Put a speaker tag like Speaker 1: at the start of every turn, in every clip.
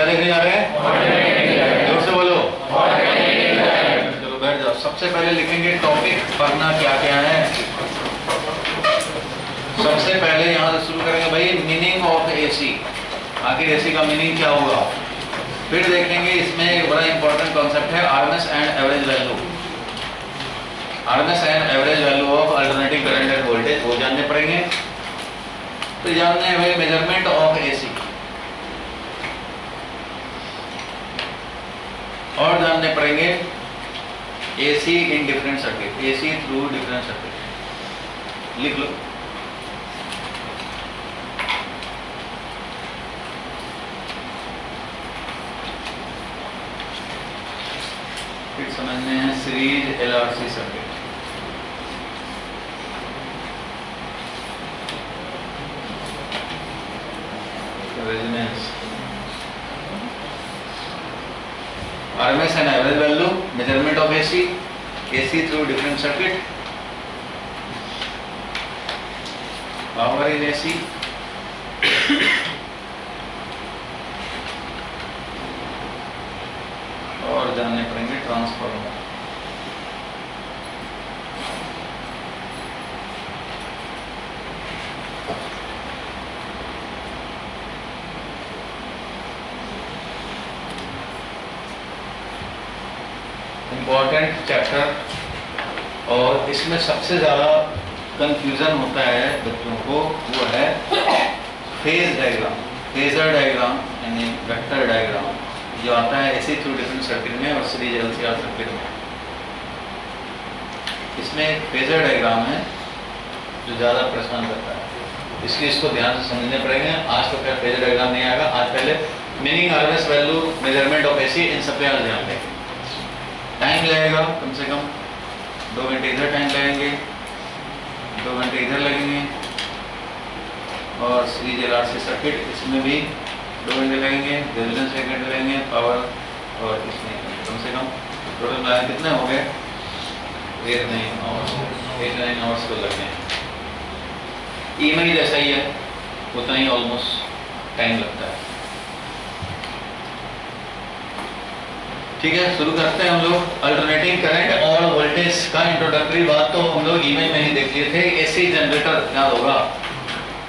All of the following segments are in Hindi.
Speaker 1: देखने जा रहे हैं? जोर से बोलो। चलो बैठ जाओ। सबसे पहले लिखेंगे टॉपिक पढ़ना क्या क्या है। सबसे पहले यहाँ से शुरू करेंगे भाई मीनिंग ऑफ एसी। आखिर एसी का मीनिंग क्या होगा। फिर देखेंगे इसमें एक बड़ा इंपॉर्टेंट कॉन्सेप्ट है RMS and average value. RMS and average value of alternating current end voltage वो जानने पड़ेंगे। तो जानते हैं भाई मेजरमेंट ऑफ एसी और जानने पड़ेंगे AC in different circuit, AC through different circuit. लिख लो। फिर समझने हैं series LRC circuit. Resonance, RMS and average value, measurement of AC, AC through different circuit, power in AC, और जानने पड़ेंगे ट्रांसफार्मर। इम्पॉर्टेंट चैप्टर और इसमें सबसे ज़्यादा कंफ्यूजन होता है बच्चों को वो है फेज डायग्राम, फेजर डायग्राम यानी वेक्टर डायग्राम जो आता है एसी थ्रू डिफरेंट सर्किट में और सीरीज एलसीआर सर्किट में। इसमें फेजर डायग्राम है जो ज़्यादा परेशान करता है, इसलिए इसको ध्यान से समझने पड़ेंगे। आज तो खैर फेजर डायग्राम नहीं आएगा। आज पहले meaning, RMS value, measurement of AC, इन सब पे आज ध्यान देंगे। टाइम लगेगा कम से कम 2 घंटे इधर टाइम लगेंगे, 2 घंटे इधर लगेंगे। और सीरीज एलआरसी सर्किट इसमें भी 2 घंटे लगेंगे, रेजिस्टेंस 1 घंटे लगेंगे, पावर और इसमें कम से कम टोटल मिला कितने हो गए 8 9 आवर्स को लगने हैं। ईएमआई जैसा ही है, उतना ही ऑलमोस्ट टाइम लगता है। ठीक है, शुरू करते हैं हम लोग। अल्टरनेटिंग करंट और वोल्टेज का इंट्रोडक्टरी बात तो हम लोग ईमेल में ही देख लिए थे। एसी जनरेटर याद होगा,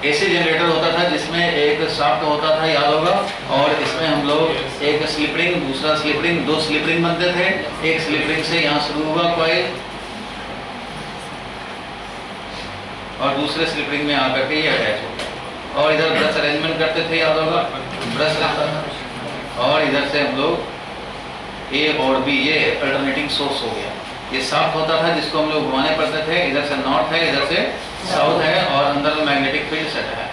Speaker 1: एसी जनरेटर होता था जिसमें एक शाफ्ट होता था, याद होगा। और इसमें हम लोग एक स्लिप रिंग, दूसरा स्लिप रिंग, 2 स्लिप रिंग बनते थे। एक स्लिप रिंग से यहाँ शुरू हुआ कॉइल और दूसरे स्लिप रिंग में आकर के ये अटैच हो गया। और इधर ब्रश अरेंजमेंट करते थे, याद होगा, ब्रश रहता था। और इधर से हम लोग ए और बी, ये अल्टरनेटिंग सोर्स हो गया। ये साउथ होता था जिसको हम लोग घुमाने पड़ते थे। इधर से नॉर्थ है, इधर से साउथ है और अंदर में मैग्नेटिक फील्ड सेट है।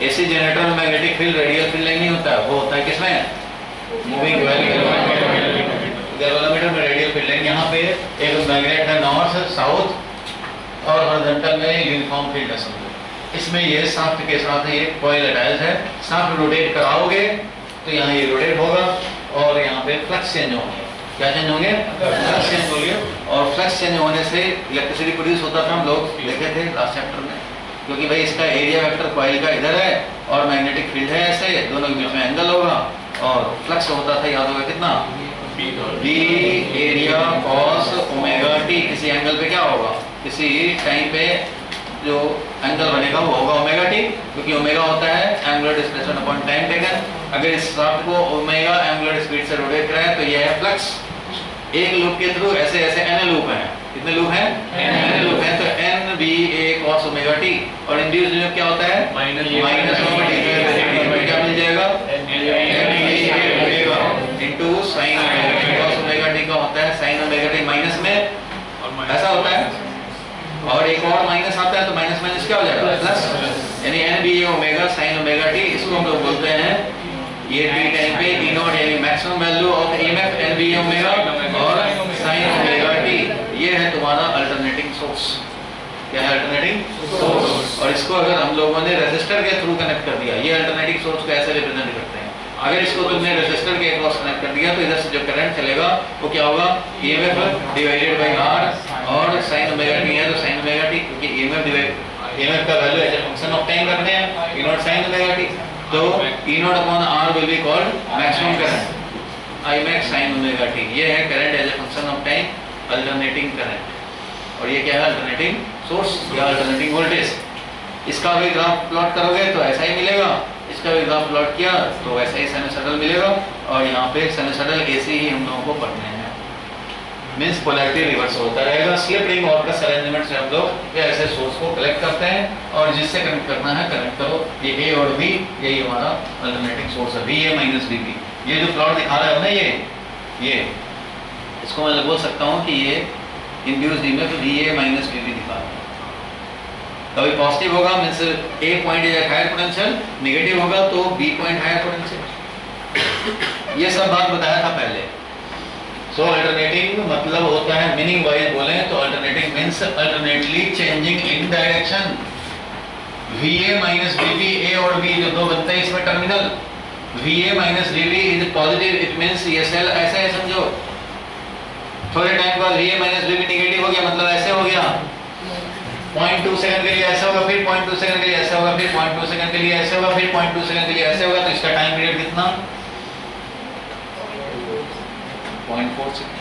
Speaker 1: एसी जनरेटर में मैग्नेटिक फील्ड रेडियल फील्ड नहीं होता है, वो होता है किसमें, मूविंग गैल्वेनोमीटर में रेडियल फील्ड है। यहाँ पे एक मैग्नेट है नॉर्थ साउथ और हॉरिजॉन्टल में यूनिफॉर्म फील्ड है समझो। इसमें ये शाफ्ट के साथ ये कॉइल अटैच है। शाफ्ट रोटेट कराओगे तो यहाँ ये रोटेट होगा और यहाँ पे फ्लक्स चेंज होंगे। क्या चेंज होंगे, फ्लक्स चेंज होंगे। और फ्लक्स चेंज होने से इलेक्ट्रिसिटी प्रोड्यूस होता था, हम लोग देखे थे लास्ट चैप्टर में। क्योंकि भाई इसका एरिया वेक्टर कॉइल का इधर है और मैग्नेटिक फील्ड है ऐसे, दोनों के बीच में एंगल होगा और फ्लक्स होता था, याद होगा कितना, B area cos omega T. किसी एंगल पे क्या होगा, किसी टाइम पे जो एंगल बनेगा वो होगा ओमेगा टी, क्योंकि ओमेगा होता है angular displacement upon time taken. अगर इस शाफ्ट को ओमेगा एंगुलर स्पीड से रोटेट कराए तो ये है फ्लक्स। एक लूप के थ्रू ऐसे ऐसे एन लूप हैं। कितने लूप हैं, एन लूप हैं। तो N B A cos omega t और इंड्यूस्ड लूप क्या होता है, माइनस ओमेगा टी। क्या मिल जाएगा, N B A omega into sine omega. Cos omega t का होता है साइन ओमेगा टी माइनस में, ऐसा होता है। और एक और माइनस आता है तो माइनस माइनस क्या हो जाएगा, प्लस। यानी N B A omega sine omega T, इसको हम लोग बोलते हैं ये टी टाइम पे ई नॉट यानी maximum value of EMF N B A omega और साइन ओमेगा टी। ये है तुम्हारा अल्टरनेटिंग सोर्स। क्या है, अल्टरनेटिंग सोर्स। और इसको अगर हम लोगों ने रेजिस्टर के थ्रू कनेक्ट कर दिया, ये अल्टरनेटिंग सोर्स को ऐसे रिप्रेजेंट करते हैं। अगर इसको तुमने रेजिस्टर के अक्रॉस कनेक्ट कर दिया तो इधर से जो करंट चलेगा वो क्या होगा, ईएमएफ डिवाइडेड बाय आर और साइन ओमेगा टी है तो साइन ओमेगा टी, क्योंकि ईएमएफ का value as a function of time रखते हैं, E naught sine omega T. तो E naught upon R will be called maximum current, I max sin omega t। ये है current as a function of time, alternating current. और ये क्या है? अल्टरनेटिंग सोर्स या अल्टरनेटिंग वोल्टेज। इसका भी ग्राफ प्लॉट करोगे तो ऐसा ही मिलेगा, इसका भी ग्राफ प्लॉट किया तो वैसा ही साइनसॉइडल मिलेगा। और यहाँ पे साइनसॉइडल ऐसे ही हम लोगों को पढ़ने हैं, मीन्स पोलैरिटी रिवर्स होता रहेगा। स्लिप रिंग और का अरेंजमेंट से हम लोग ये ऐसे सोर्स को कलेक्ट करते हैं और जिससे कनेक्ट करना है कनेक्ट करो। ये A और B, यही हमारा अल्टरनेटिंग सोर्स है, VA माइनस VB। ये जो प्लॉट दिखा रहा है ना, ये इसको मैं बोल सकता हूँ कि ये induced EMF VA minus VB दिखा रहा है। कभी पॉजिटिव होगा means A point is higher potential, negative होगा तो B पॉइंट हायर पोटेंशियल। ये सब बात बताया था पहले। सो अल्टरनेटिंग मतलब होता है, मीनिंग वाइज बोले तो alternating means alternately changing in direction. VA minus VB, A और B जो दो बनते हैं इसमें terminal, VA minus VB is positive, it means ये सेल ऐसा है समझो। थोड़े टाइम बाद VA माइनस VB नेगेटिव हो गया, मतलब ऐसे हो गया। 0.2 सेकंड के लिए ऐसा होगा, फिर 0.2 सेकंड के लिए ऐसा होगा, फिर 0.2 सेकंड के लिए ऐसे होगा, फिर 0.2 सेकंड के लिए ऐसे होगा। तो इसका टाइम पीरियड कितना? 0.4 सेकंड।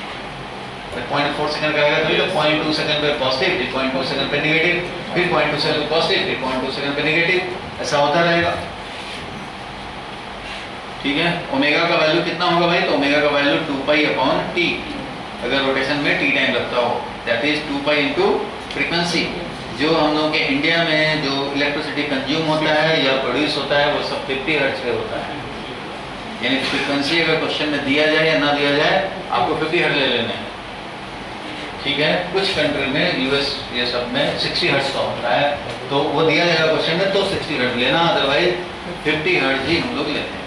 Speaker 1: 0.4 सेकंड का आएगा तो 0.2 सेकंड पे पॉजिटिव, फिर 0.2 सेकंड पे नेगेटिव, फिर 0.2 सेकंड पे पॉजिटिव, फिर 0.2 सेकंड पे नेगेटिव, ऐसा होता रहेगा। ठीक है। ओमेगा का वैल्यू कितना होगा भाई? तो ओमेगा का वैल्यू 2 पाई अपॉन t, अगर रोटेशन में t टाइम लगता हो, that is 2 pi into frequency. जो हम लोगों के इंडिया में जो इलेक्ट्रिसिटी कंज्यूम होता है या प्रोड्यूस होता है वो सब 50 हर्ट्ज पे होता है। यानी फ्रीक्वेंसी अगर क्वेश्चन में दिया जाए या ना दिया जाए, आपको 50 हर्ट्ज ले लेने हैं। ठीक है। कुछ कंट्री में यूएस ये सब में 60 हर्ट्ज का होता है, तो वो दिया जाएगा क्वेश्चन में तो 60 हर्ट्ज लेना, अदरवाइज 50 हर्ट्ज ही हम लोग लेते हैं।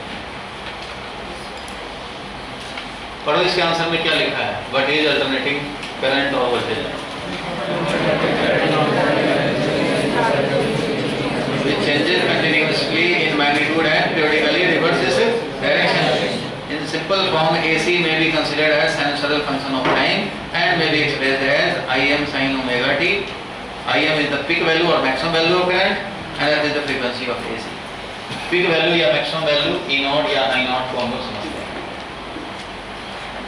Speaker 1: पढ़ो इसके आंसर में क्या लिखा है, व्हाट इज अल्टरनेटिंग करंट और voltage. Which changes continuously in magnitude and periodically reverses direction. In simple form, AC may be considered as sinusoidal function of time and may be expressed as Im sin omega t. Im is the peak value or maximum value of current and that is the frequency of AC. Peak value या maximum value E naught या I naught को हम लोग समझते हैं।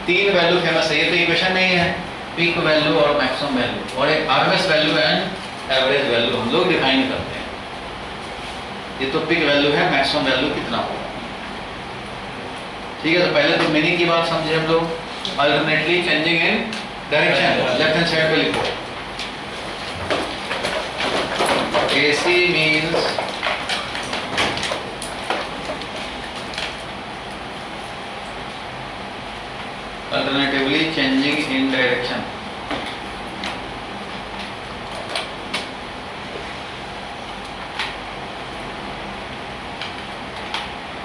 Speaker 1: तीन वैल्यू फेमस है, ये तो इक्वेशन नहीं है। पीक वैल्यू और मैक्सिमम वैल्यू और एक RMS value and average value हम लोग डिफाइन करते हैं। ये तो पीक वैल्यू है, मैक्सिमम वैल्यू कितना होगा। ठीक है। तो पहले तो मीनिंग की बात समझे हम लोग। Alternately changing in direction, left hand side पे लिखो। AC means alternatively changing in direction.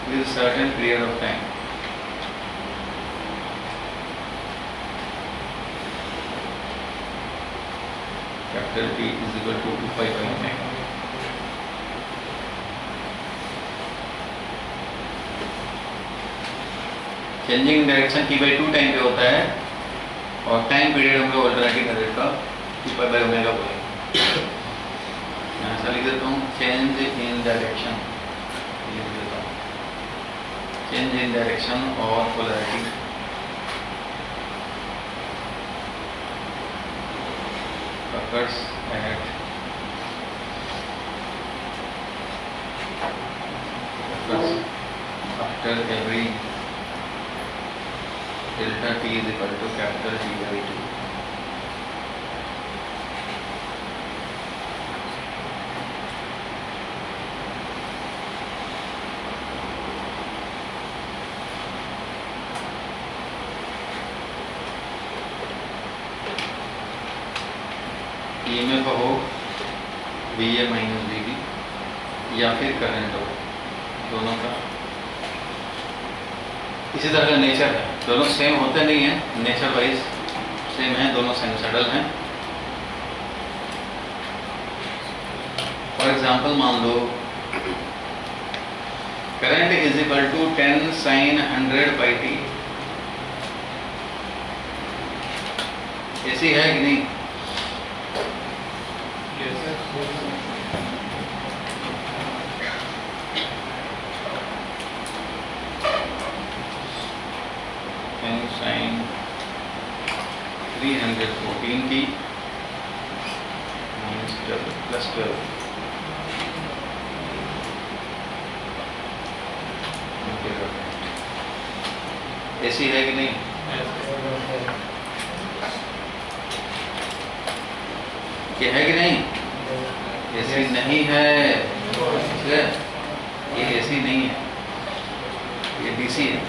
Speaker 1: With certain period of time. Capital T is equal to 2 pi by omega. Changing direction की बाई 2 टाइम पे होता है और टाइम पीरियड हम लोग अल्टरनेटिंग करंट का 2 पाई बाई ओमेगा बोलेंगे। मैं ऐसा लिख देता हूँ, चेंज इन डायरेक्शन, लिख देता हूँ चेंज इन डायरेक्शन और polarity occurs after every delta t is equal to capital T by 2. EMF हो VA माइनस VB या फिर करंट हो, दोनों का इसी तरह का नेचर है। दोनों सेम होते नहीं हैं, नेचर वाइज सेम है, दोनों साइनसॉइडल हैं। फॉर एग्जांपल मान लो current is equal to 10 sin 100 pi t। ऐसी है कि नहीं? साइन 314 की -12 ऐसी है कि नहीं? क्या है कि नहीं? ऐसी नहीं है, ये ऐसी नहीं है, ये डीसी है,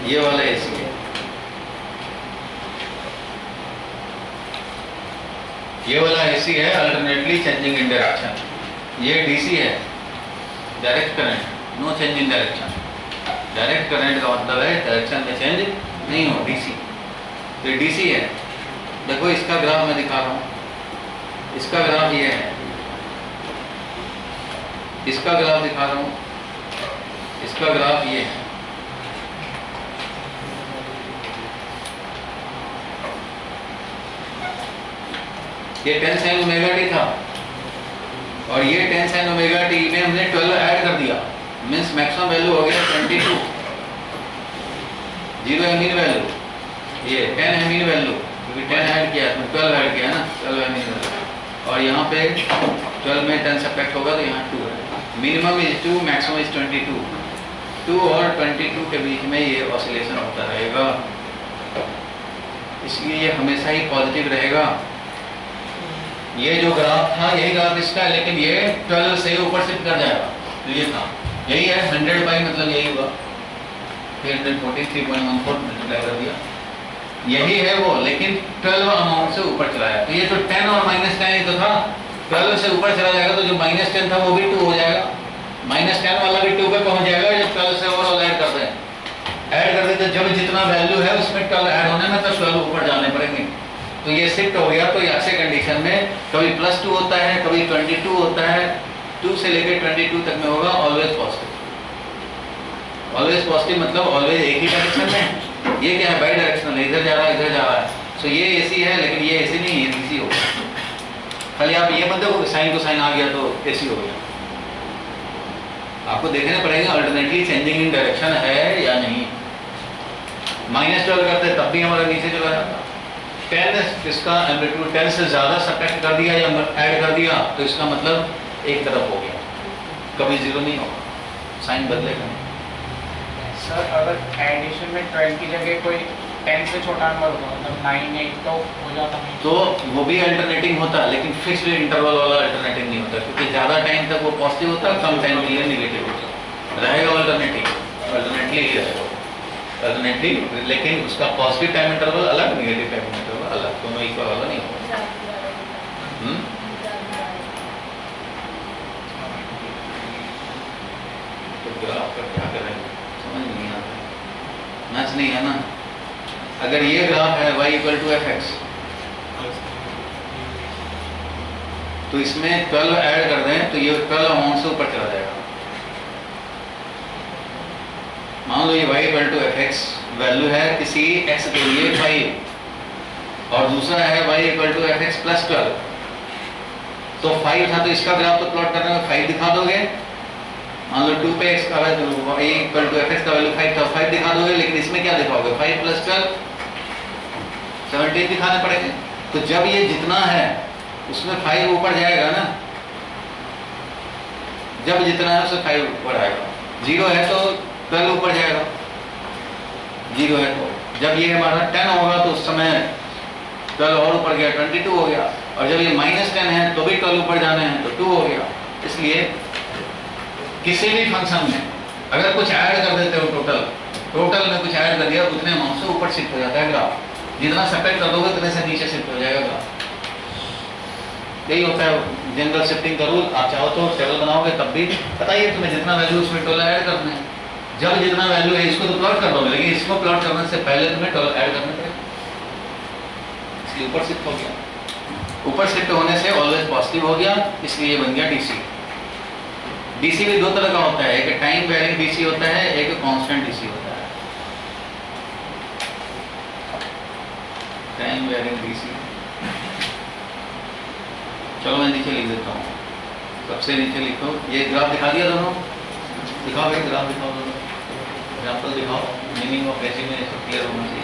Speaker 1: ये वाला एसी है, ये वाला एसी है अल्टरनेटली चेंजिंग इन डायरेक्शन। ये डीसी है, direct current, no change in direction. Direct current का मतलब है डायरेक्शन में चेंज नहीं हो, डीसी। तो ये डीसी है। देखो इसका ग्राफ मैं दिखा रहा हूँ, इसका ग्राफ ये है, इसका ग्राफ दिखा रहा हूँ, इसका ग्राफ ये है। ये 10 sin ओमेगा टी था और ये 10 sin ओमेगा टी में हमने 12 ऐड कर दिया, मीन्स मैक्सिमम वैल्यू हो गया 22, 0 है मीन वैल्यू, ये 10 है मीन वैल्यू, क्योंकि 10 ऐड किया तो 12 ऐड किया ना, 12 है मीन वैल्यू। और यहाँ पे 12 में 10 सब्ट्रैक्ट होगा तो यहाँ 2 है। Minimum is 2, maximum is 22। 2 और 22 के बीच में ये ऑसिलेशन होता रहेगा, इसलिए ये हमेशा ही पॉजिटिव रहेगा। ये जो ग्राफ था यही ग्राफ इसका है, लेकिन ये 12 से ऊपर शिफ्ट कर जाएगा, तो ये था, यही है 100 बाई मतलब यही हुआ, 343.14 मल्टीप्लाई कर दिया, यही है वो, लेकिन 12 अमाउंट से ऊपर चला जाएगा। तो ये जो 10 और -10 ही तो था, 12 से ऊपर चला जाएगा तो जो -10 था वो भी 2 हो जाएगा, -10 वाला भी 2 पे पहुंच जाएगा जब 12 से ओवरऑल ऐड करते हैं। ऐड कर देते जब जितना वैल्यू है उसमें 12 ऐड होने में तो 12 ऊपर जाने पड़ेंगे, तो ये शिफ्ट हो गया। तो ऐसे कंडीशन में कभी +2 होता है, कभी 22 होता है, 2 से लेकर 22 तक में होगा ऑलवेज पॉजिटिव। ऑलवेज पॉजिटिव मतलब ऑलवेज एक ही डायरेक्शन में। ये क्या है, बाई डायरेक्शनल, इधर जा रहा है इधर जा रहा है। सो ये एसी है, लेकिन ये एसी नहीं है, डीसी होगा। खाली आप ये मत देखो साइन को साइन आ गया तो एसी हो गया, आपको देखना पड़ेगा अल्टरनेटली चेंजिंग इन डायरेक्शन है या नहीं। -12 करते तब भी हमारा नीचे चला जाता। 10 इसका एम्पलीट्यूड 10 से ज़्यादा सब्ट्रैक्ट कर दिया या ऐड कर दिया तो इसका मतलब एक तरफ हो गया, कभी 0 नहीं होगा, साइन बदलेगा नहीं।
Speaker 2: सर अगर एडिशन में 12 की जगह कोई 10 से छोटा नंबर होगा, मतलब 9, 8 तो हो जाता नहीं,
Speaker 1: तो वो भी अल्टरनेटिंग होता, लेकिन फिक्स्ड इंटरवल वाला अल्टरनेटिंग नहीं होता, क्योंकि ज़्यादा टाइम तक वो पॉजिटिव होता, कम टाइम के लिए नेगेटिव होता रहेगा। अल्टरनेटली ही रहेगा अल्टरनेटली, लेकिन उसका पॉजिटिव टाइम इंटरवल अलग, नेगेटिव टाइम इंटरवल अलग, दोनों इक्वल वाला नहीं होगा। तो ग्राफ का क्या करेंगे समझ नहीं आता, मैच नहीं है ना। अगर ये ग्राफ है y = fx, तो इसमें 12 ऐड कर दें तो ये 12 अमाउंट से ऊपर चला जाएगा। मान लो ये y = fx वैल्यू है किसी x के लिए 5 और दूसरा है y = fx + 12, तो 5 था तो इसका ग्राफ तो प्लॉट करने में 5 दिखा दोगे। मान लो 2 पे x का वैल्यू y = fx का वैल्यू 5 था, 5 दिखा दोगे, लेकिन इसमें क्या दिखाओगे, 5 + 12 17 दिखाने पड़ेंगे। तो जब ये जितना है उसमें 5 ऊपर जाएगा ना, जब जितना है उससे 5 ऊपर आएगा। 0 है तो 12 ऊपर जाएगा, 0 है तो। जब ये हमारा 10 होगा तो उस समय 12 और ऊपर गया, 22 हो गया, और जब ये -10 है तो भी 12 ऊपर जाने हैं तो 2 हो गया। इसलिए किसी भी फंक्शन में अगर कुछ ऐड कर देते हो, टोटल में कुछ ऐड कर दिया, उतने अमाउंट से ऊपर शिफ्ट हो जाता है ग्राफ। जितना सेपरेट कर दोगे उतने से नीचे शिफ्ट हो जाएगा ग्राफ। यही होता है जनरल शिफ्टिंग का रूल। आप चाहो तो टेबल बनाओगे तब भी पता ही है तुम्हें, जितना वैल्यू उसमें 12 ऐड करना है। जब जितना वैल्यू है इसको तो प्लॉट कर दोगे, लेकिन इसको प्लॉट करने से पहले तुम्हें 12 ऐड करने पड़ेगा, इसलिए ऊपर शिफ्ट हो गया। ऊपर शिफ्ट होने से ऑलवेज पॉजिटिव हो गया, इसलिए ये बन गया डीसी। डीसी भी 2 तरह का होता है, एक टाइम वेरिंग डीसी होता है, एक कांस्टेंट डीसी होता है। टाइम वेरिंग डीसी, चलो मैं नीचे लिख देता हूँ, सबसे नीचे लिखो, ये ग्राफ दिखा दिया दोनों, दिखाओ भाई ग्राफ दिखाओ दोनों। एग्जाम्पल दिखाओ, मीनिंग ऑफ एसी में सब क्लियर होना चाहिए।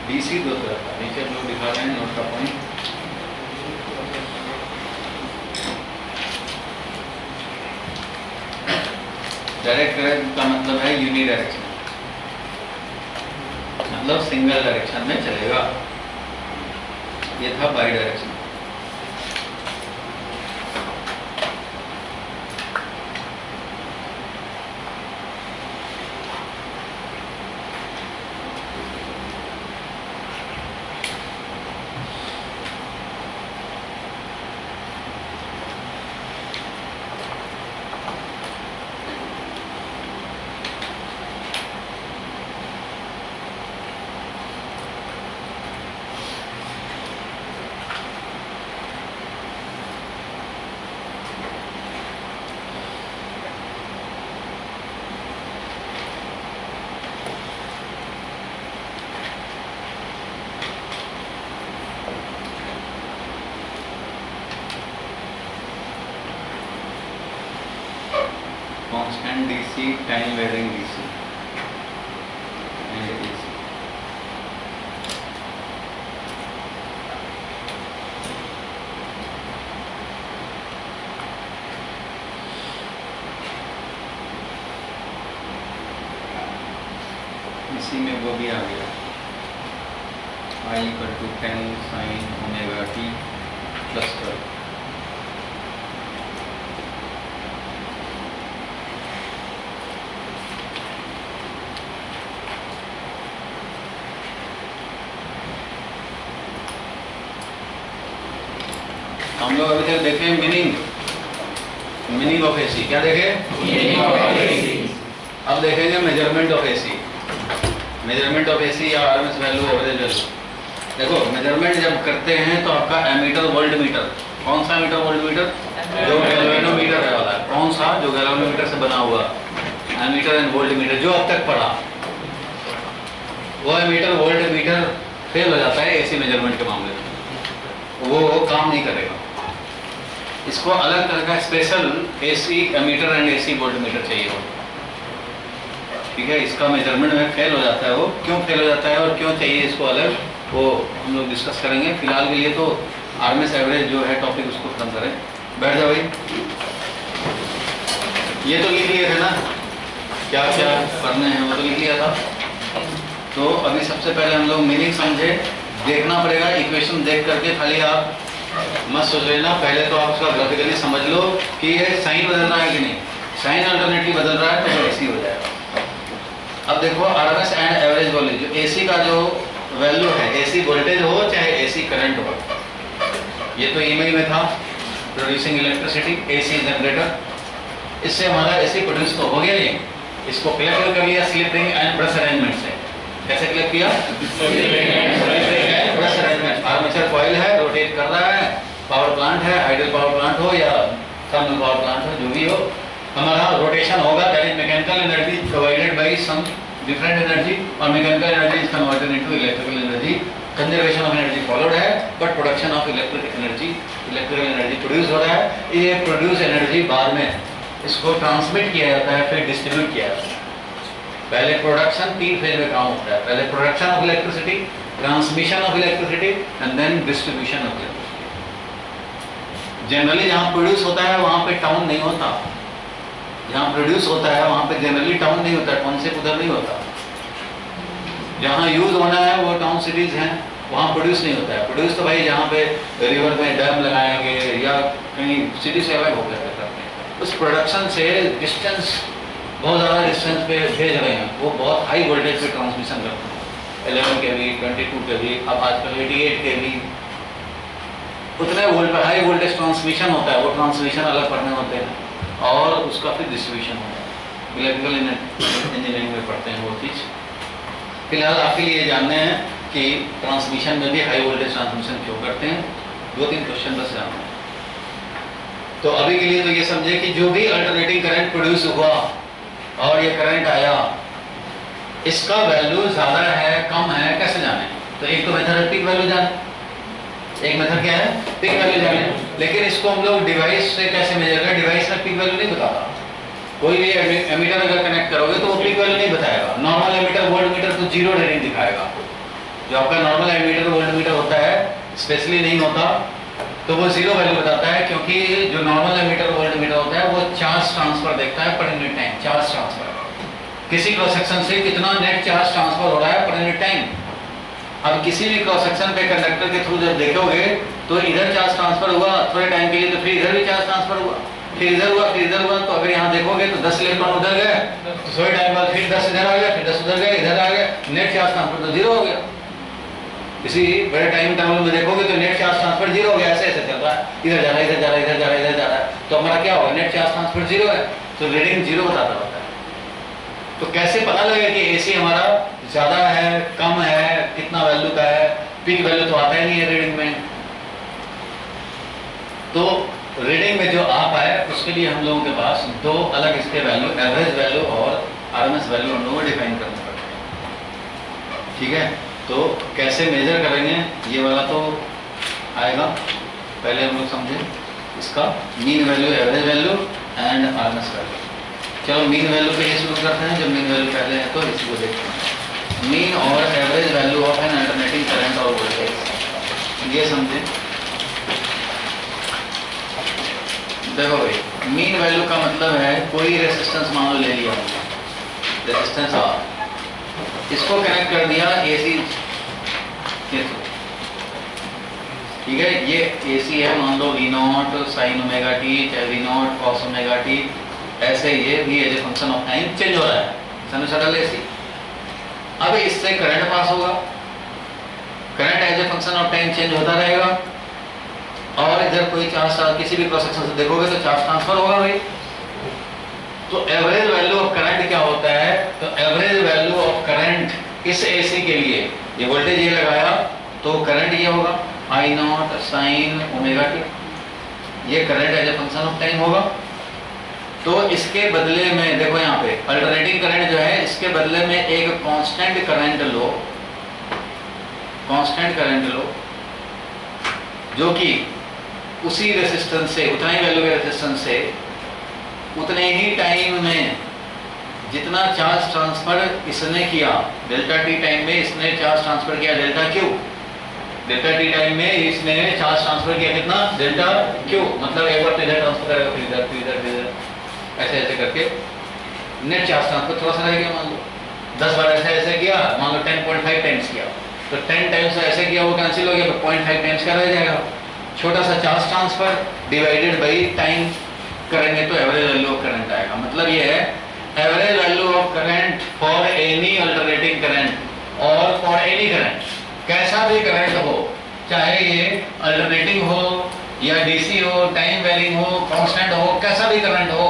Speaker 1: डीसी दो तरह का, नीचे हम लोग दिखा रहे हैं नोट का पॉइंट। डायरेक्ट करंट का मतलब है यूनि डायरेक्शन, मतलब सिंगल डायरेक्शन में चलेगा। ये था by direction. Constant DC, time varying DC and AC. इसी में वो भी आ गया I = 10 sin omega t plus 12। हम लोग अभी तक देखे मीनिंग ऑफ एसी। क्या देखे? अब देखेंगे measurement of AC. Measurement of AC या आरएमएस वैल्यू, एवरेज वैल्यू। देखो मेजरमेंट जब करते हैं तो आपका एमीटर वोल्ट मीटर, कौन सा एमीटर वोल्ट मीटर? जो गैल्वेनोमीटर है वाला। कौन सा? जो गैल्वेनोमीटर से बना हुआ एमीटर एंड वोल्ट मीटर जो अब तक पढ़ा, वो एमीटर वोल्ट मीटर फेल हो जाता है एसी मेजरमेंट के मामले में, वो काम नहीं करेगा। इसको अलग तरह का special AC ammeter and AC voltmeter चाहिए हो, ठीक है। इसका मेजरमेंट में फेल हो जाता है। वो क्यों फेल हो जाता है और क्यों चाहिए इसको अलग, वो हम लोग डिस्कस करेंगे। फिलहाल के लिए तो आरएमएस एवरेज जो है टॉपिक उसको खत्म करें। बैठ जाओ भाई। ये तो लिख लिए थे ना, क्या क्या करने हैं वो तो लिख लिया था। तो अभी सबसे पहले हम लोग मीनिंग समझे। देखना पड़ेगा इक्वेशन देख करके, खाली आप मत सोच लेना। पहले तो आप उसका ग्राफिकली समझ लो कि ये साइन बदल रहा है कि नहीं। साइन अल्टरनेटली बदल रहा है तो वो एसी हो जाएगा। अब देखो आरएमएस एंड एवरेज वोल्टेज, जो एसी का जो वैल्यू है, एसी वोल्टेज हो चाहे एसी करंट हो, ये तो ईमेल में था, प्रोड्यूसिंग इलेक्ट्रिसिटी, एसी जनरेटर। इससे हमारा एसी प्रोड्यूस तो हो गया नहीं। इसको कलेक्ट कर लिया slip ring and brush arrangement से। कैसे कलेक्ट किया? Brush arrangement. आर्मेचर कॉइल है, रोटेट कर रहा है, पावर प्लांट है, हाइडल पावर प्लांट हो या थर्मल पावर प्लांट हो, जो भी हो, हमारा रोटेशन होगा। That is mechanical energy provided by some different energy, और mechanical energy is converted into electrical energy. Conservation of energy followed है, but production of electrical energy produce हो रहा है। ये प्रोड्यूस एनर्जी बाद में इसको ट्रांसमिट किया जाता है, फिर डिस्ट्रीब्यूट किया जाता है। पहले प्रोडक्शन 3 फेज में काम होता है। पहले production of electricity, transmission of electricity and then distribution of electricity. Generally जहाँ प्रोड्यूस होता है वहाँ पे टाउन नहीं होता। जहाँ प्रोड्यूस होता है वहाँ पे जनरली टाउन नहीं होता, टाउनशिप उधर नहीं होता। जहाँ यूज होना है वो टाउन सिटीज हैं, वहाँ प्रोड्यूस नहीं होता है। प्रोड्यूस तो भाई जहाँ पे रिवर में डैम लगाएंगे या कहीं सिटी से अलग हो गया करते हैं। उस प्रोडक्शन से डिस्टेंस, बहुत ज़्यादा डिस्टेंस पे भेज रहे हैं, वो बहुत हाई वोल्टेज पे ट्रांसमिशन करते हैं। 11 kV, 22 kV, अब आजकल 88 kV, उतने वोल्ट पर हाई वोल्टेज ट्रांसमिशन होता है। वो ट्रांसमिशन अलग करने होते हैं और उसका फिर डिस्ट्रीब्यूशन होता है। इलेक्ट्रिकल इंजीनियरिंग में पढ़ते हैं वो चीज़। फिलहाल आपके लिए जानना है कि ट्रांसमिशन में भी हाई वोल्टेज ट्रांसमिशन क्यों करते हैं, 2-3 क्वेश्चन बस जानना है। तो अभी के लिए तो ये समझे कि जो भी अल्टरनेटिंग करंट प्रोड्यूस हुआ और ये करंट आया, इसका वैल्यू ज़्यादा है कम है कैसे जाने? तो एक तो मेथड है पिक वैल्यू जाने, एक मेथड क्या है पिक वैल्यू जाने। लेकिन इसको हम लोग डिवाइस से कैसे मेजर करें? डिवाइस में पिक वैल्यू नहीं बताता। कोई भी एमीटर अगर कनेक्ट करोगे तो वो पिक वैल्यू नहीं बताएगा। नॉर्मल एमीटर वोल्ट मीटर तो जीरो रीडिंग दिखाएगा। जो आपका नॉर्मल एमीटर वोल्ट मीटर होता है, स्पेशली नहीं होता, तो वो जीरो वैल्यू बताता है, क्योंकि जो नॉर्मल एमीटर वोल्ट मीटर होता है वो चार्ज ट्रांसफर देखता है per unit time. Charge transfer किसी क्रॉस सेक्शन से कितना नेट चार्ज ट्रांसफर हो रहा है पर यूनिट टाइम। अब किसी भी क्रॉस सेक्शन पे कंडक्टर के थ्रू जब देखोगे तो इधर चार्ज ट्रांसफर हुआ थोड़े टाइम के लिए, तो फिर इधर भी चार्ज ट्रांसफर हुआ, फिर इधर हुआ, फिर इधर हुआ। तो अगर यहाँ देखोगे तो 10 इलेक्ट्रॉन उधर गए, तो थोड़े टाइम बाद फिर 10 इधर आ गया, फिर 10 उधर गए, इधर आ गए, नेट चार्ज ट्रांसफर तो जीरो हो गया। किसी बड़े टाइम इंटरवल में देखोगे तो नेट चार्ज ट्रांसफर जीरो हो गया। ऐसे ऐसे चल रहा है, इधर जा रहा है, इधर जा रहा है, इधर जा रहा है, इधर जा रहा है। तो हमारा क्या होगा? नेट चार्ज ट्रांसफर जीरो है, तो रीडिंग जीरो बताता रहता है। तो कैसे पता लगे कि एसी हमारा ज्यादा है कम है, कितना वैल्यू का है? पिक वैल्यू तो आता ही नहीं है रीडिंग में। तो रीडिंग में जो आ पाए उसके लिए हम लोगों के पास दो अलग इसके वैल्यू, एवरेज वैल्यू और आरएमएस वैल्यू, हम लोगों को डिफाइन करना पड़ता है। ठीक है, तो कैसे मेजर करेंगे ये वाला तो आएगा, पहले हम लोग समझे इसका mean value, average value and RMS value. चलो मीन वैल्यू पे ही शुरू करते हैं। जब मीन वैल्यू पहले है तो इसी को देखते हैं। मीन और average value of N alternating current और वोल्टेज, ये समझे। देखो भाई, मीन वैल्यू का मतलब है कोई रेजिस्टेंस मान लो ले लिया, रेजिस्टेंस आर, इसको कनेक्ट कर दिया एसी के थ्रू। ठीक है, ये एसी है, मान लो V naught sine omega t, चाहे V naught cos omega t, ऐसे ये भी as a function of time change हो रहा है, साइनसॉइडल एसी। अब इससे करंट पास होगा, current as a function of time change होता रहेगा, और इधर कोई चार्ज किसी भी क्रॉस सेक्शन से देखोगे तो चार्ज ट्रांसफर होगा भाई। तो एवरेज वैल्यू ऑफ करंट क्या होता है? तो एवरेज वैल्यू ऑफ करंट इस एसी के लिए, ये वोल्टेज ये लगाया तो करंट ये होगा I naught sine omega T, ये current as a function of time होगा। तो इसके बदले में देखो यहाँ पे अल्टरनेटिंग करंट जो है, इसके बदले में एक कांस्टेंट करंट लो, कांस्टेंट करंट लो, जो कि उसी रेजिस्टेंस से, उतना ही वैल्यू के रेजिस्टेंस से उतने ही टाइम में जितना चार्ज ट्रांसफर इसने किया, डेल्टा टी टाइम में इसने चार्ज ट्रांसफर किया delta Q, delta T time में इसने चार्ज ट्रांसफर किया कितना? Delta Q. मतलब एक बार तो इधर ट्रांसफर करेगा, फिर इधर, फिर इधर, फिर इधर, ऐसे ऐसे करके नेट चार्ज ट्रांसफर थोड़ा सा रह गया। मान लो 10 बार ऐसे ऐसे किया, मान लो 10.5 टाइम्स किया, तो 10 टाइम्स ऐसे किया वो कैंसिल हो गया, तो 0.5 टाइम्स का रह जाएगा। छोटा सा charge transfer divided by time करेंगे तो एवरेज वैल्यू ऑफ करंट आएगा। मतलब ये है average value of current for any alternating current और फॉर एनी करंट, कैसा भी करंट हो, चाहे ये अल्टरनेटिंग हो या डीसी हो, टाइम वेरिंग हो, कांस्टेंट हो, कैसा भी करंट हो,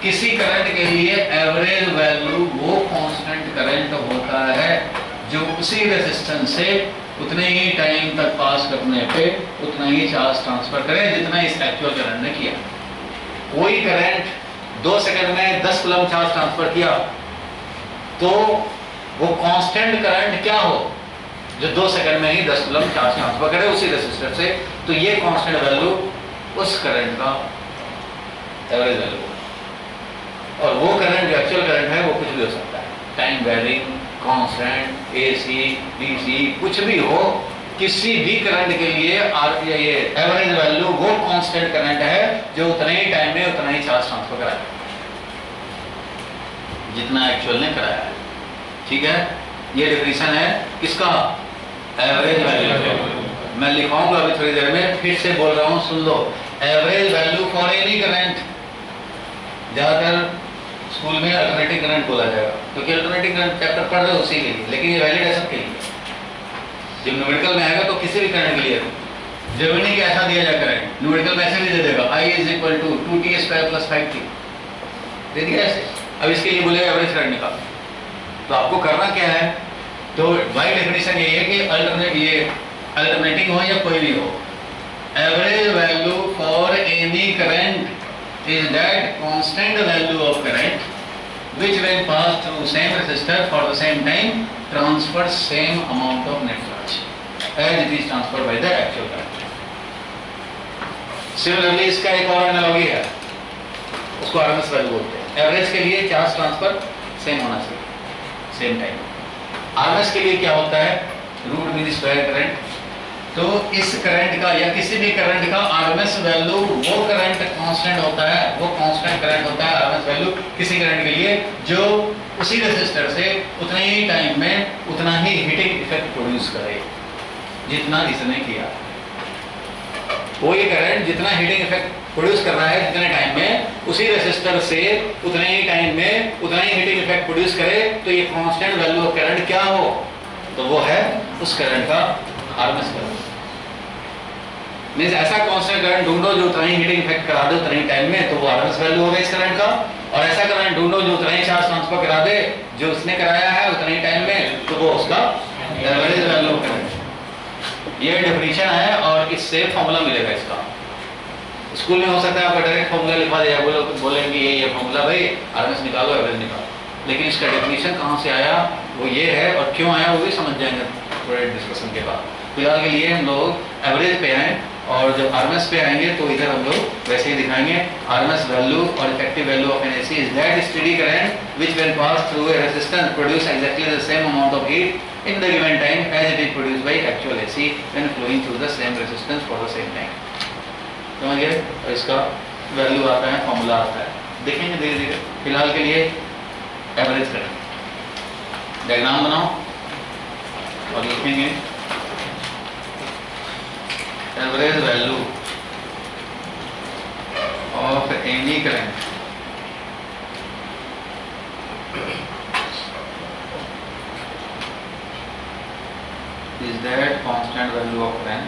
Speaker 1: किसी करंट के लिए एवरेज वैल्यू वो कांस्टेंट करंट होता है जो उसी रेजिस्टेंस से उतने ही टाइम तक पास करने पे उतना ही चार्ज ट्रांसफर करे जितना इस एक्चुअल करंट ने किया। कोई करंट 2 सेकंड में 10 कूलम चार्ज ट्रांसफर किया तो वो कांस्टेंट करंट क्या हो जो 2 सेकंड में ही 10 कूलम चार्ज ट्रांसफर करे उसी रेजिस्टर से, तो ये कांस्टेंट वैल्यू उस करंट का एवरेज वैल्यू। और वो करंट जो एक्चुअल करंट है वो कुछ भी हो सकता है, time varying, constant, AC, DC, कुछ भी हो, किसी भी करंट के लिए ये एवरेज वैल्यू वो कांस्टेंट करंट है जो उतने ही टाइम में उतना ही चार्ज ट्रांसफर कराया जितना एक्चुअल ने कराया है। ठीक है, ये डेफिनेशन है किसका? Average value. मैं लिखाऊंगा अभी थोड़ी देर में, फिर से बोल रहा हूं, सुन लो। Average value for any current, ज्यादातर स्कूल में अल्टरनेटिंग करंट बोला जाएगा क्योंकि अल्टरनेटिंग करंट चैप्टर पढ़ रहे हो उसी के लिए, लेकिन ये वैलिड है सबके लिए। जब न्यूमेरिकल में आएगा तो किसी भी करंट के लिए जरूरी नहीं कि ऐसा दिया जाए करंट, न्यूमेरिकल में ऐसे भी दे देगा I = 2t² + 5t, दे दिया ऐसे, अब इसके लिए बोले एवरेज करंट निकालो, तो आपको करना क्या है, तो बाय डेफिनेशन ये है कि अल्टरनेटिंग हो या कोई भी हो, average value for any current is that constant value of current which when passed through same resistor for the same time transfers same amount of net charge as it is transferred by the actual current. Similarly इसका एक और एनालॉजी है, उसको आरएमएस वैल्यू बोलते हैं। एवरेज के लिए चार्ज ट्रांसफर सेम होना चाहिए सेम टाइम। आरएमएस के लिए क्या होता है, रूट मीन स्क्वायर करंट। तो इस करंट का या किसी भी करंट का आरएमएस वैल्यू वो करंट कांस्टेंट होता है, वो कांस्टेंट करंट होता है आरएमएस वैल्यू किसी करंट के लिए जो उसी रेजिस्टर से उतने ही टाइम में उतना ही हीटिंग इफेक्ट प्रोड्यूस करे जितना इसने किया। कोई करंट जितना हीटिंग इफेक्ट प्रोड्यूस कर रहा है जितने टाइम में, उसी रेजिस्टर से उतने ही टाइम में उतना ही हीटिंग इफेक्ट प्रोड्यूस करे, तो ये कांस्टेंट वैल्यू ऑफ करंट क्या हो, तो वो है उस करंट का आरएमएस वैल्यू। मींस ऐसा कांस्टेंट करंट ढूंढो जो उतना ही हीटिंग इफेक्ट करा दे उतने ही टाइम में, तो वो आरएमएस वैल्यू होगा इस करंट का। और ऐसा करंट ढूंढो जो उतना ही चार्ज ट्रांसफर करा दे जो उसने कराया है उतने ही टाइम में, तो वो उसका एवरेज वैल्यू ऑफ करंट। ये डेफिनेशन है और इससे फॉर्मूला मिलेगा इसका। स्कूल में हो सकता है आपका डायरेक्ट फॉर्मूला लिखवा दिया, बोलेंगे ये फॉर्मूला भाई आरएमएस निकालो एवरेज निकालो, लेकिन इसका डेफिनेशन कहाँ से आया वो ये है, और क्यों आया वो भी समझ जाएंगे थोड़े डिस्कशन के बाद। फिलहाल के लिए हम लोग एवरेज पे आए, और जब आरएमएस पे आएंगे तो इधर हम लोग वैसे ही दिखाएंगे। आरएमएस वैल्यू और effective value of an AC is that steady current which when pass through a resistance produce exactly the same amount of heat in the given time as it is produced by actual AC when flowing through the same resistance for the same time. समझ गए? और इसका वैल्यू आता है, फॉर्मूला आता है, देखेंगे धीरे धीरे। फिलहाल के लिए एवरेज करंट डायग्राम बनाओ और लिखेंगे average value of any current is that constant value of current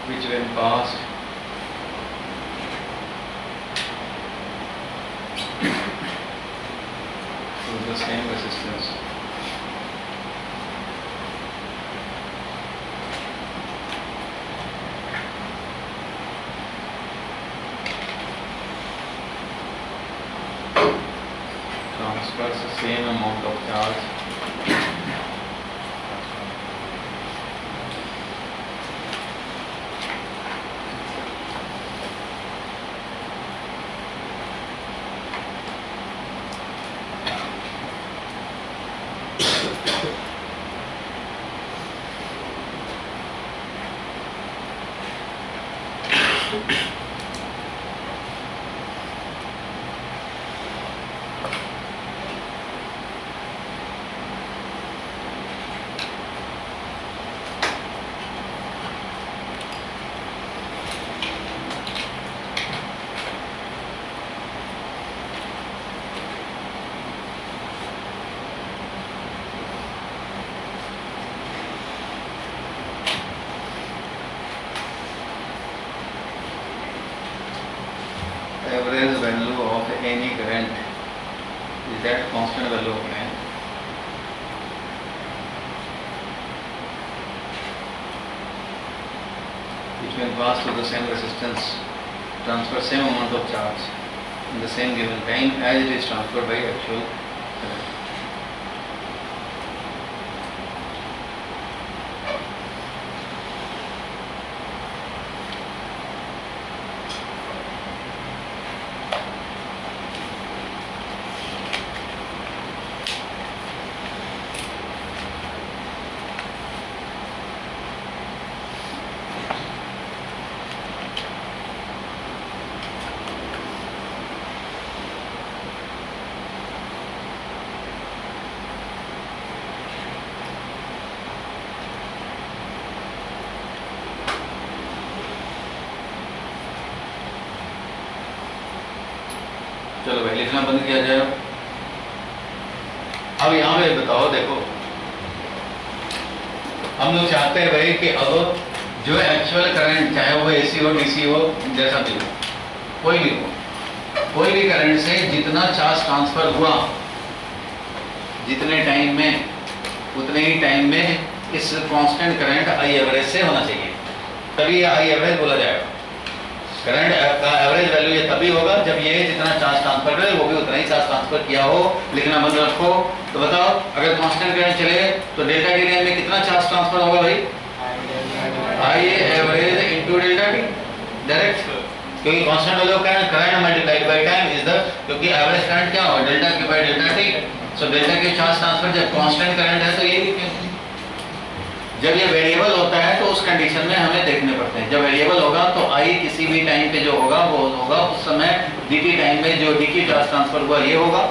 Speaker 1: which when passed through the same resistance transfers the same amount of charge average value of any current is that constant value of current which when passed through the same resistance transfer same amount of charge in the same given time as it is transferred by actual current. चलो भाई लिखना बंद किया जाए। अब यहाँ पे बताओ, देखो हम लोग चाहते हैं भाई कि अब जो एक्चुअल करंट, चाहे वो एसी हो डीसी हो, जैसा भी हो, कोई भी हो, कोई भी करंट से जितना चार्ज ट्रांसफर हुआ जितने टाइम में, उतने ही टाइम में इस कांस्टेंट करंट आई एवरेज से होना चाहिए, तभी आई एवरेज बोला जाएगा। करंट का एवरेज वैल्यू ये तभी होगा जब ये जितना चार्ज ट्रांसफर करे वो भी उतना ही चार्ज ट्रांसफर किया हो। लिखना बंद रखो। तो बताओ, अगर कांस्टेंट करंट चले तो डेल्टा टी टाइम में कितना चार्ज ट्रांसफर होगा भाई? I average into delta T, direct, क्योंकि कांस्टेंट वैल्यू का current multiplied by time is the, क्योंकि एवरेज करंट क्या होगा? Delta T by delta T. So delta के चार्ज ट्रांसफर जब कांस्टेंट करंट है तो ये लिखेंगे। जब ये वेरिएबल होता है तो उस कंडीशन में हमें देखने पड़ते हैं। जब वेरिएबल होगा तो आई किसी भी टाइम पे जो होगा वो होगा उस समय dt टाइम में जो dt चार्ज ट्रांसफर हुआ ये होगा।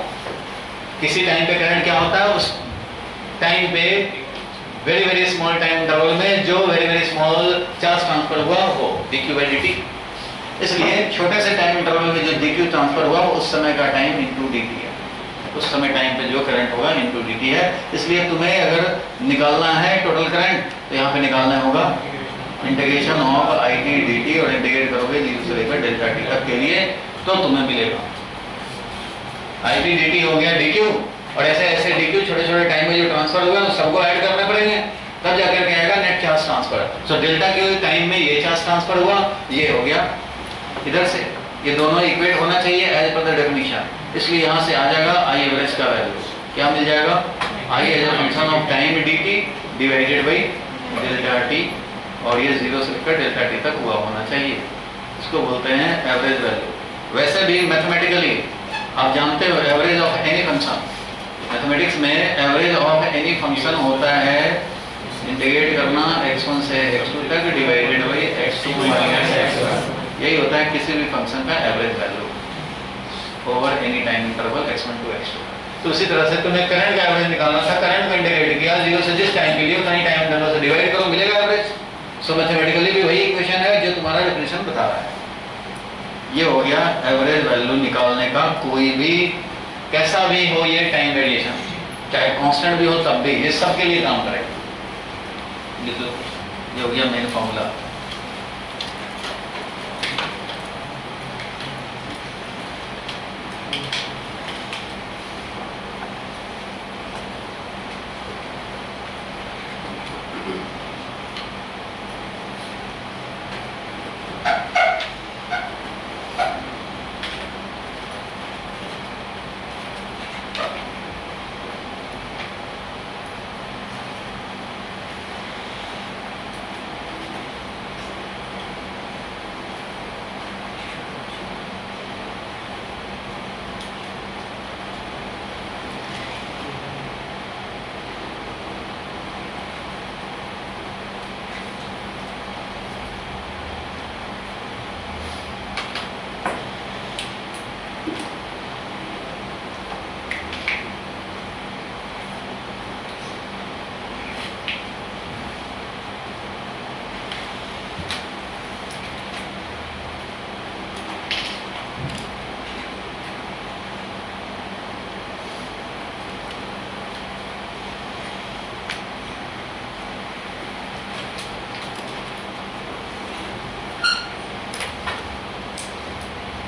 Speaker 1: किसी टाइम पे करंट क्या होता है? उस टाइम पे very very small time interval में जो very very small charge transfer हुआ वो dq बाई dt। इसलिए छोटे से टाइम इंटरवल में जो dq ट्रांसफर हुआ उस समय का टाइम इंटू dt है। उस समय टाइम पे जो करंट होगा इंटू dt है। इसलिए तुम्हें अगर निकालना है टोटल करंट तो यहाँ पे निकालना होगा integration of I T D T, और इंटीग्रेट करोगे 0 से लेकर डेल्टा टी तक के लिए तो तुम्हें मिलेगा आई टी डी टी हो गया डी क्यू, और ऐसे ऐसे डी क्यू छोटे छोटे टाइम में जो ट्रांसफर हुआ सबको ऐड करने पड़ेंगे, तब जाकर के आएगा net charge transfer. So delta Q time में ये चार्ज ट्रांसफर हुआ, ये हो गया इधर से, ये दोनों इक्वेट होना चाहिए एज पर द डेफिनेशन। इसलिए यहाँ से आ जाएगा आई एवरेज का वैल्यू क्या मिल जाएगा? I as a function of time d t divided by delta t, और ये 0 से लेकर डेल्टा टी तक हुआ होना चाहिए। इसको बोलते हैं एवरेज वैल्यू। वैसे भी मैथमेटिकली आप जानते हो average of any function, mathematics में एवरेज ऑफ एनी फंक्शन होता है इंटीग्रेट करना x1 से x2 तक divided by x2 minus x1। यही होता है किसी भी फंक्शन का average value over any time interval x1 to x2। तो उसी तरह से तुम्हें करंट का एवरेज निकालना था, करंट को इंटीग्रेट किया 0 से जिस टाइम के लिए उतना ही टाइम इंटरवल से डिवाइड करो, मिलेगा एवरेज। सो मैथमेटिकली भी वही इक्वेशन है जो तुम्हारा डेफिनेशन बता रहा है। ये हो गया एवरेज वैल्यू निकालने का, कोई भी कैसा भी हो ये टाइम वेरिएशन, चाहे कांस्टेंट भी हो तब भी ये सब के लिए काम करेगा। ये हो गया मेन फॉर्मूला।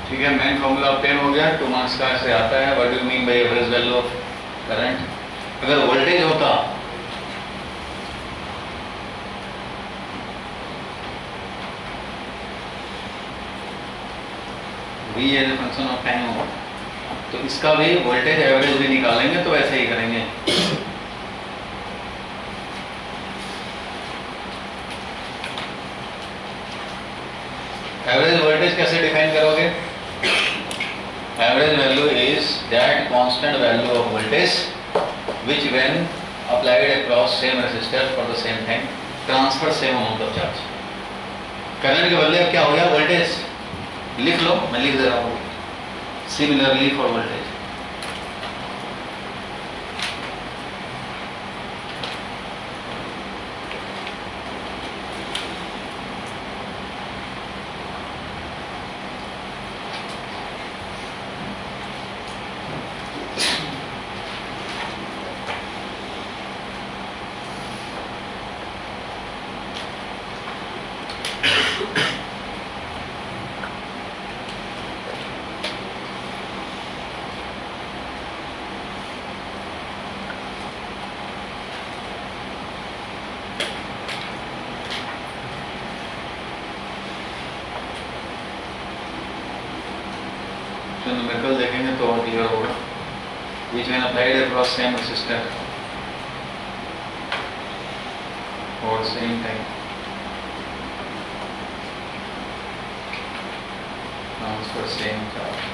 Speaker 1: ठीक है, मेन फॉर्मूला ऑब्टेन हो गया। 2 मार्क्स का से आता है what do you mean by average value of current. अगर वोल्टेज होता V as a function of time हो तो इसका भी वोल्टेज एवरेज भी निकालेंगे तो ऐसे ही करेंगे। एवरेज वोल्टेज कैसे डिफाइन करोगे? Average value is that constant value of voltage which when applied across same resistor for the same time transfer same amount of charge। Current के बदले अब क्या हो गया? वोल्टेज लिख लो, मैं लिख दे रहा हूँ। सिमिलरली फॉर वोल्टेज न्यूमेरिकल देखेंगे तो और क्लियर होगा। which when applied across same resistor for same time transfer same charge.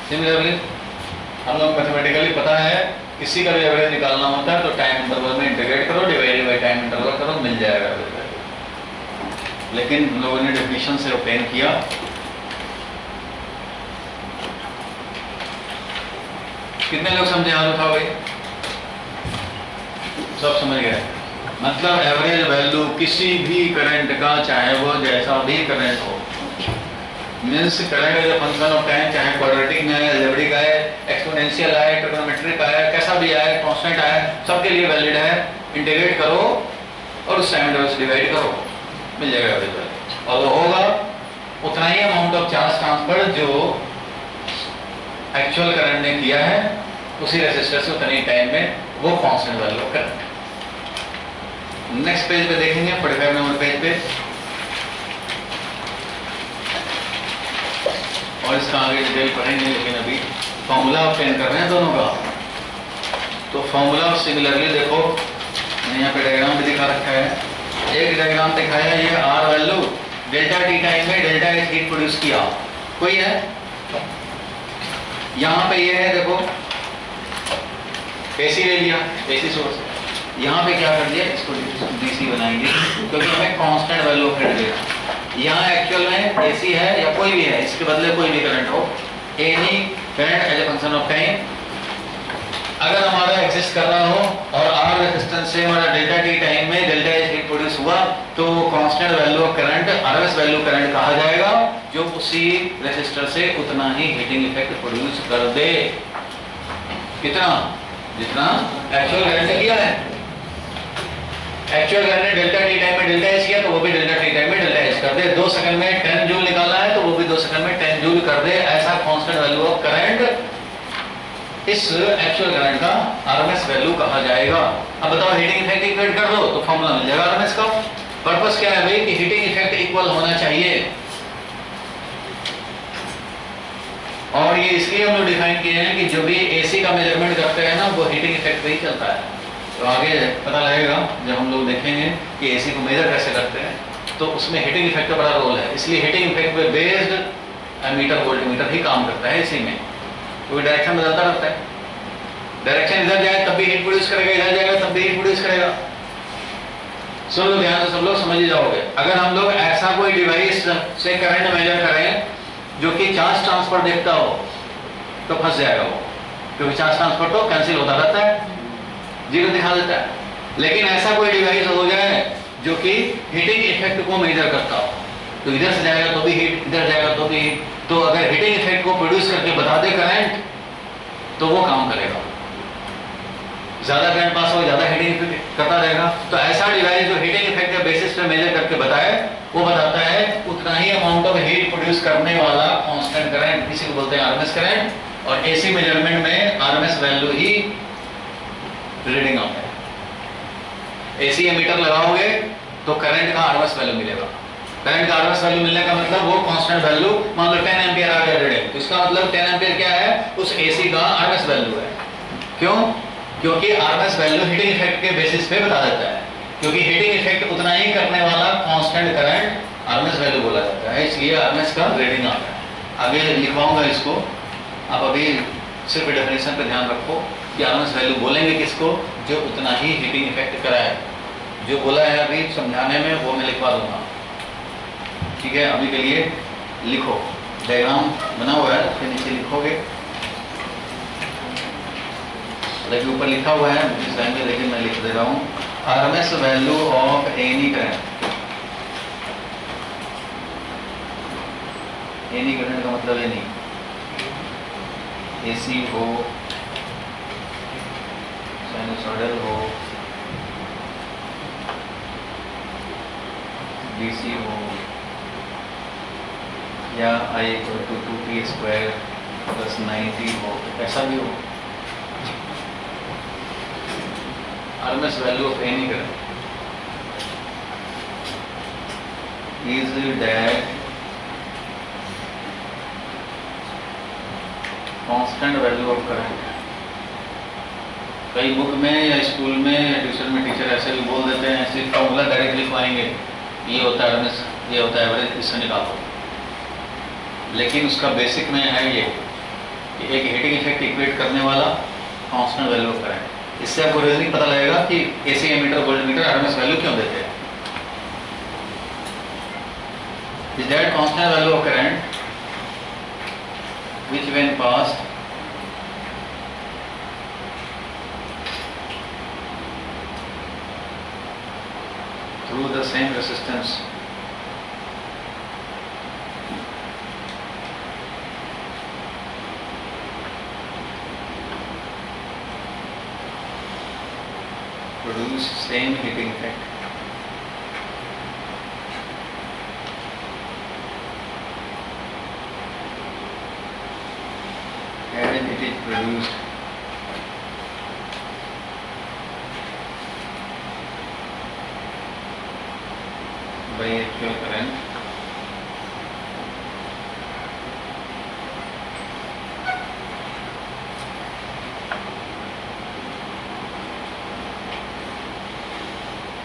Speaker 1: Similarly हम लोग मैथमेटिकली पता है किसी का भी एवरेज निकालना होता है तो टाइम इंटरवल में इंटीग्रेट करो, डिवाइडेड बाय टाइम इंटरवल करो, मिल जाएगा एवरेज। लेकिन हम लोगों ने डेफिनेशन से ऑब्टेन किया। कितने लोग समझे हाथ उठाओ भाई? सब समझ गए। मतलब एवरेज वैल्यू किसी भी करंट का, चाहे वो जैसा भी करंट हो, means current as a function of time, चाहे क्वाड्रेटिक में है, अलजेब्रिक है, एक्सपोनेंशियल है, ट्रिग्नोमेट्रिक है, कैसा भी है, कांस्टेंट है, सबके लिए वैलिड है। इंटीग्रेट करो और उस टाइम इंटरवल से डिवाइड करो, मिल जाएगा एवरेज वैल्यू। और वो होगा उतना ही अमाउंट ऑफ चार्ज ट्रांसफर जो एक्चुअल करंट ने किया है, उसी रेजिस्टर से उतनी टाइम में वो constant value current. Next page पे देखेंगे, 45 नंबर पेज पे, और इसका आगे डिटेल पढ़ेंगे। लेकिन अभी फॉर्मूला ऑब्टेन कर रहे हैं दोनों का। तो फॉर्मूला सिमिलरली देखो, मैंने यहाँ पे डायग्राम भी दिखा रखा है। एक डायग्राम दिखाया, ये R value delta T time में डेल्टा एच हीट प्रोड्यूस किया, कोई है? यहाँ पे ये है, देखो एसी ले लिया, एसी सोर्स। यहाँ पे क्या कर दिया, इसको डीसी बनाएंगे क्योंकि हमें कांस्टेंट वैल्यू ऑफ करंट देना। यहाँ एक्चुअल में एसी है या कोई भी है, इसके बदले कोई भी करंट हो, any current as a function of time अगर हमारा एग्जिस्ट कर रहा हो और आर रेजिस्टेंस से हमारा डेल्टा टी टाइम में डेल्टा एच हीट प्रोड्यूस हुआ, तो constant value of current RMS value current कहा जाएगा, जो उसी रेजिस्टर से उतना ही हीटिंग इफेक्ट प्रोड्यूस कर दे। कितना? जितना एक्चुअल करंट ने किया है। एक्चुअल करंट ने डेल्टा टी टाइम में डेल्टा एच किया, तो वो भी डेल्टा टी टाइम में डेल्टा एच कर दे। 2 सेकंड में 10 जूल निकाला है, तो वो भी 2 सेकंड में 10 जूल कर दे। ऐसा कांस्टेंट वैल्यू ऑफ करंट इस एक्चुअल करंट का आरएमएस वैल्यू कहा जाएगा। अब बताओ, हीटिंग इफेक्ट इक्वेट कर दो तो फॉर्मूला मिल जाएगा आरएमएस का। पर्पस क्या है भाई कि हीटिंग इफेक्ट इक्वल होना चाहिए, और ये इसलिए हम लोग डिफाइन किए हैं कि जो भी एसी का मेजरमेंट करते हैं ना, वो हीटिंग इफेक्ट पे ही चलता है। तो आगे पता लगेगा जब हम लोग देखेंगे कि एसी को मेजर कैसे करते हैं, तो उसमें हीटिंग इफेक्ट का बड़ा रोल है। इसलिए हीटिंग इफेक्ट पे बेस्ड एमीटर वोल्टमीटर ही काम करता है एसी में। तो डायरेक्शन बदलता रहता है, डायरेक्शन इधर जाए तब भी हीट प्रोड्यूस करेगा, इधर जाएगा तब भी हीट प्रोड्यूस करेगा। सुन लो ध्यान से, सब लोग समझ ही जाओगे। अगर हम लोग ऐसा कोई डिवाइस से करंट मेजर करें जो कि चार्ज ट्रांसफर देखता हो, तो फंस जाएगा वो, क्योंकि चार्ज ट्रांसफर तो कैंसिल होता रहता है, जीरो दिखा देता है। लेकिन ऐसा कोई डिवाइस हो जाए जो कि हीटिंग इफेक्ट को मेजर करता हो, तो इधर से जाएगा तो भी हीट, इधर जाएगा तो भी हीट। तो अगर हीटिंग इफेक्ट को प्रोड्यूस करके बता दे करंट, तो वो काम करेगा। ज्यादा करंट पास हो, ज्यादा हीटिंग इफेक्ट करता रहेगा। तो ऐसा डिवाइस जो हीटिंग इफेक्ट के बेसिस पे मेजर करके बताए, वो बताता है उतना ही अमाउंट ऑफ हीट प्रोड्यूस करने वाला कांस्टेंट करंट, इसी को बोलते हैं आरएमएस करंट। और एसी मेजरमेंट में आरएमएस वैल्यू ही रीडिंग आता है। एसी एमीटर लगाओगे तो करंट का आरएमएस वैल्यू मिलेगा। करंट का आरएमएस वैल्यू मिलने का मतलब वो कांस्टेंट वैल्यू, मान लो 10 एम्पीयर आ गया रीडिंग, तो इसका मतलब 10 एम्पीयर क्या है, उस एसी का आरएमएस वैल्यू है। क्यों? क्योंकि आरएमएस वैल्यू हीटिंग इफेक्ट के बेसिस पे बता देता है, क्योंकि हीटिंग इफेक्ट उतना ही करने वाला कांस्टेंट करंट आरएमएस वैल्यू बोला जाता है, इसलिए आरएमएस का रीडिंग आता है। आगे लिखवाऊंगा इसको, आप अभी सिर्फ डेफिनेशन पे ध्यान रखो कि आरएमएस वैल्यू बोलेंगे किसको, जो उतना ही हीटिंग इफेक्ट कराए। जो बोला है अभी समझाने में, वो मैं लिखवा दूंगा, ठीक है? अभी के लिए लिखो, डायग्राम बना हुआ है, फिर नीचे लिखोगे, लेकिन ऊपर लिखा हुआ है इस टाइम में, लेकिन मैं लिख दे रहा हूँ, RMS value of any current. Any current का मतलब एनी, AC हो, साइनसॉइडल हो, DC हो, या I = 2t² + 90 हो, ऐसा भी हो, RMS value of any current is that constant value of current। कई बुक में या स्कूल में या ट्यूशन में टीचर ऐसे भी बोल देते हैं, ऐसे फॉर्मूला डायरेक्ट लिखवाएंगे, ये होता है RMS, ये होता है एवरेज, इससे निकालो। लेकिन उसका बेसिक में है ये कि एक हीटिंग इफेक्ट इक्वेट करने वाला कांस्टेंट वैल्यू ऑफ करंट। इससे आपको रीजनिंग पता लगेगा कि AC ammeter voltmeter RMS value क्यों देते हैं। Is that constant value of current which when passed through the same resistance produce same heating effect as it is produced by actual current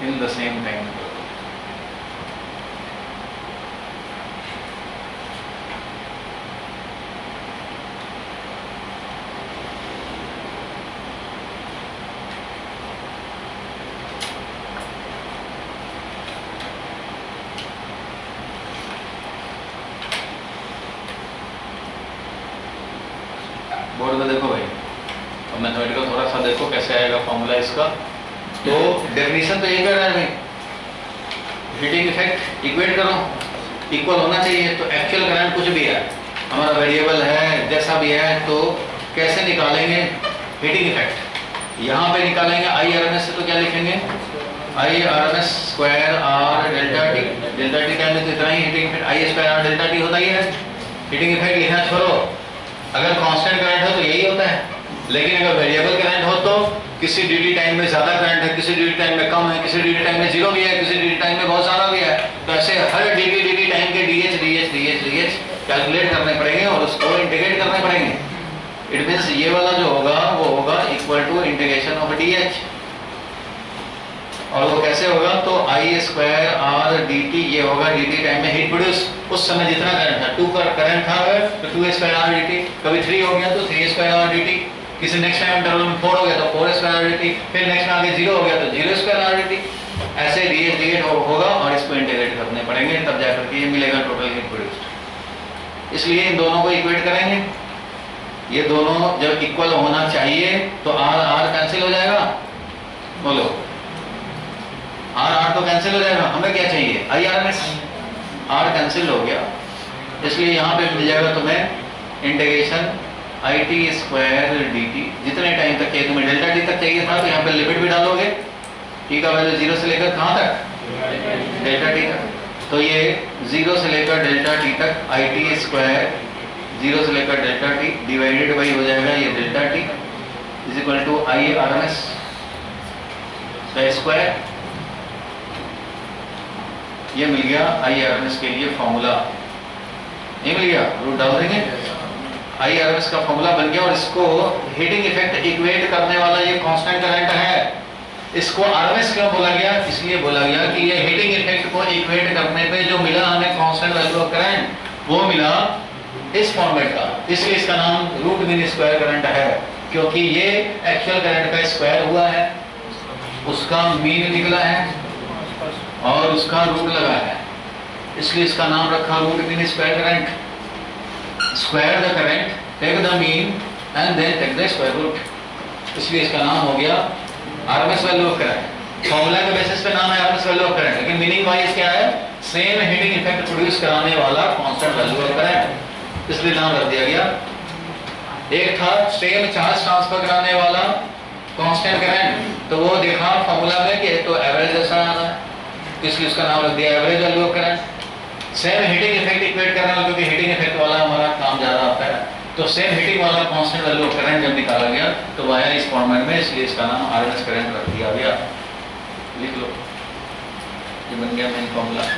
Speaker 1: in the same time interval। Board में देखो भाई, अब मैथमेटिकल थोड़ा सा देखो कैसे आएगा फॉर्मूला इसका। तो डेफिनेशन तो यही कर रहा है भाई, हीटिंग इफेक्ट इक्वेट करो, इक्वल होना चाहिए। तो एक्चुअल करंट कुछ भी है, हमारा वेरिएबल है, जैसा भी है, तो कैसे निकालेंगे हीटिंग इफेक्ट? यहाँ पे निकालेंगे IRMS से, तो क्या लिखेंगे IRMS square R delta t. Delta T time में तो इतना ही heating effect I square R delta t होता ही है। हीटिंग इफेक्ट लिखना छोड़ो, अगर कांस्टेंट करंट हो तो यही होता है, लेकिन अगर वेरिएबल करंट हो तो किसी dt टाइम में ज़्यादा करंट है, किसी dt टाइम में कम है, किसी dt टाइम में जीरो भी है, किसी dt टाइम में बहुत सारा भी है। तो ऐसे हर dt टाइम के dh कैलकुलेट करने पड़ेंगे और उसको इंटीग्रेट करने पड़ेंगे। इट मीन्स ये वाला जो होगा वो होगा equal to integration of dh। और वो कैसे होगा? तो I स्क्वायर R dt, ये होगा dt टाइम में हीट प्रोड्यूस। उस समय जितना करंट था, 2 का करंट था तो 2 स्क्वायर R dt, कभी 3 हो गया तो 3 स्क्वायर R dt, किसी नेक्स्ट टाइम इंटरवल में 4 हो गया तो 4 स्क्वायर R dt, फिर नेक्स्ट में आगे 0 हो गया तो 0 स्क्वायर R dt। ऐसे dh होगा और इसको इंटीग्रेट करने पड़ेंगे, तब जाकर के ये मिलेगा टोटल हीट प्रोड्यूस्ड। इसलिए इन दोनों को इक्वेट करेंगे। ये दोनों जब इक्वल होना चाहिए तो R कैंसिल हो जाएगा, बोलो R तो कैंसिल हो जाएगा। हमें क्या चाहिए? IRMS। R कैंसिल हो गया, इसलिए यहाँ पे मिल जाएगा तुम्हें इंटीग्रेशन IT स्क्वायर dt। जितने टाइम तक चाहिए, तुम्हें डेल्टा t तक चाहिए था तो यहाँ पे लिमिट भी डालोगे, t का वैल्यू 0 से लेकर कहाँ तक? डेल्टा t तक। तो ये 0 से लेकर डेल्टा t तक IT स्क्वायर 0 से लेकर डेल्टा t डिवाइडेड बाई हो जाएगा ये delta t is equal to IRMS square. ये मिल गया IRMS के लिए फॉर्मूला, ये मिल गया, रूट डाल देंगे, IRMS का फॉर्मूला बन गया। और इसको हीटिंग इफेक्ट इक्वेट करने वाला ये कांस्टेंट करंट है, इसको RMS क्यों बोला गया? इसलिए बोला गया कि ये हीटिंग इफेक्ट को इक्वेट करने पे जो मिला हमें कांस्टेंट वैल्यू ऑफ करंट, वो मिला इस फॉर्मेट का, इसलिए इसका नाम रूट मीन स्क्वायर करंट है, क्योंकि ये एक्चुअल करंट का स्क्वायर हुआ है, उसका मीन निकला है और उसका रूट लगा है, इसलिए इसका नाम रखा root mean square current. Square the current, take the mean and then take the square root, इसलिए इसका नाम हो गया RMS value of current. Formula के बेसिस पे नाम है RMS वैल्यू ऑफ करंट, लेकिन मीनिंग वाइज क्या है? सेम हीटिंग इफेक्ट प्रोड्यूस कराने वाला कांस्टेंट वैल्यू ऑफ करंट, इसलिए नाम रख दिया गया एक था सेम चार्ज ट्रांसफर कराने वाला कांस्टेंट करंट, तो वो देखा फॉर्मूला में कि तो एवरेज जैसा आना है, इसलिए उसका नाम रख दिया average value of current. Same heating effect equate करना, क्योंकि हीटिंग इफेक्ट वाला हमारा काम ज़्यादा आता है, तो सेम हीटिंग वाला कांस्टेंट वैल्यू ऑफ करंट जब निकाला गया तो वाया इस फॉर्मेट में, इसलिए इसका नाम आरएमएस करंट रख दिया गया। लिख लो, ये बन गया main formula.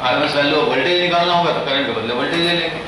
Speaker 1: RMS value voltage निकालना होगा तो करंट के बदले वोल्टेज ले लेंगे।